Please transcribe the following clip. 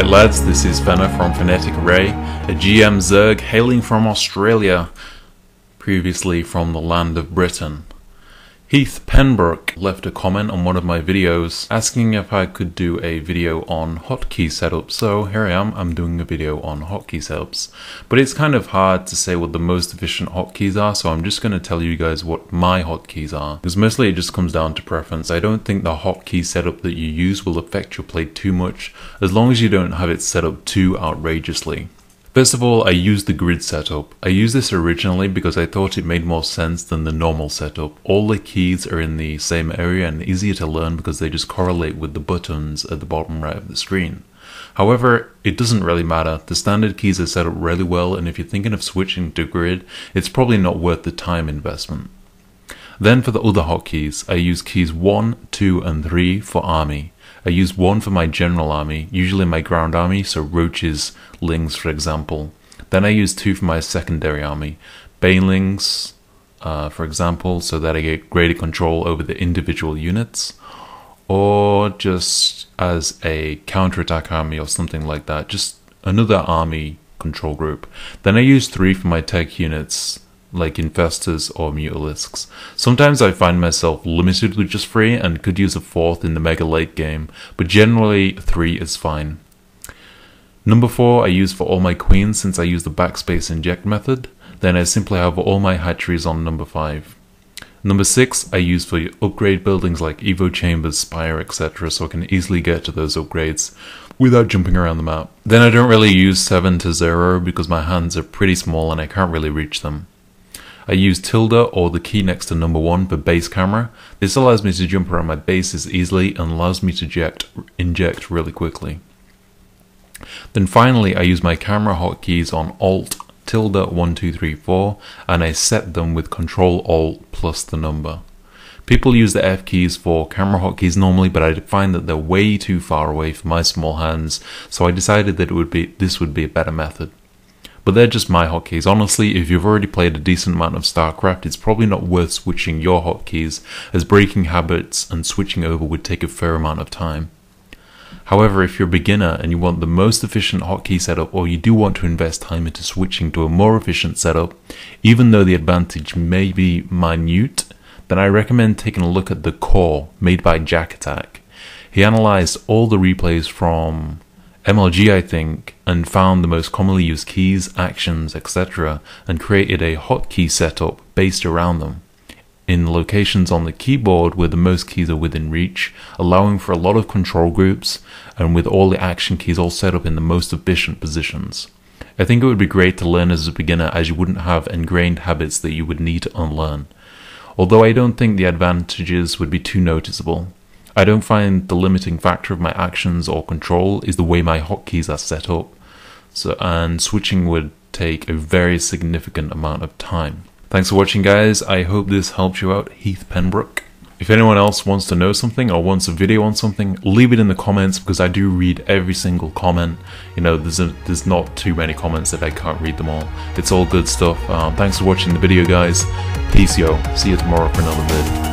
Alright lads, this is Fenner from Phonetic Array, a GM Zerg hailing from Australia, previously from the land of Britain. Heath Penbrook left a comment on one of my videos asking if I could do a video on hotkey setups, so here I am, I'm doing a video on hotkey setups. But it's kind of hard to say what the most efficient hotkeys are, so I'm just going to tell you guys what my hotkeys are, because mostly it just comes down to preference. I don't think the hotkey setup that you use will affect your play too much, as long as you don't have it set up too outrageously. First of all, I use the grid setup. I used this originally because I thought it made more sense than the normal setup. All the keys are in the same area and easier to learn because they just correlate with the buttons at the bottom right of the screen. However, it doesn't really matter. The standard keys are set up really well, and if you're thinking of switching to grid, it's probably not worth the time investment. Then for the other hotkeys, I use keys 1, 2 and 3 for army. I use 1 for my general army, usually my ground army, so roaches, lings for example. Then I use 2 for my secondary army, banelings for example, so that I get greater control over the individual units, or just as a counterattack army or something like that, just another army control group. Then I use 3 for my tech units, like infestors or mutalisks. Sometimes I find myself limited with just 3 and could use a 4th in the mega late game, but generally 3 is fine. Number 4 I use for all my queens since I use the backspace inject method. Then I simply have all my hatcheries on number 5. Number 6 I use for upgrade buildings like Evo Chambers, Spire, etc. so I can easily get to those upgrades without jumping around the map. Then I don't really use 7 to 0 because my hands are pretty small and I can't really reach them. I use tilde or the key next to number 1 for base camera. This allows me to jump around my bases easily and allows me to inject really quickly. Then finally I use my camera hotkeys on Alt tilde 1 2 3 4 and I set them with Control Alt plus the number. People use the F keys for camera hotkeys normally, but I find that they're way too far away for my small hands, so I decided that this would be a better method. But they're just my hotkeys. Honestly, if you've already played a decent amount of StarCraft, it's probably not worth switching your hotkeys, as breaking habits and switching over would take a fair amount of time. However, if you're a beginner and you want the most efficient hotkey setup, or you do want to invest time into switching to a more efficient setup, even though the advantage may be minute, then I recommend taking a look at the core made by Jack Attack. He analyzed all the replays from MLG, I think, and found the most commonly used keys, actions, etc., and created a hotkey setup based around them, in locations on the keyboard where the most keys are within reach, allowing for a lot of control groups, and with all the action keys all set up in the most efficient positions. I think it would be great to learn as a beginner, as you wouldn't have ingrained habits that you would need to unlearn. Although I don't think the advantages would be too noticeable. I don't find the limiting factor of my actions or control is the way my hotkeys are set up, and switching would take a very significant amount of time. Thanks for watching guys, I hope this helped you out, Heath Penbrook. If anyone else wants to know something or wants a video on something, leave it in the comments because I do read every single comment. You know, there's not too many comments that I can't read them all. It's all good stuff. Thanks for watching the video guys. Peace yo, see you tomorrow for another vid.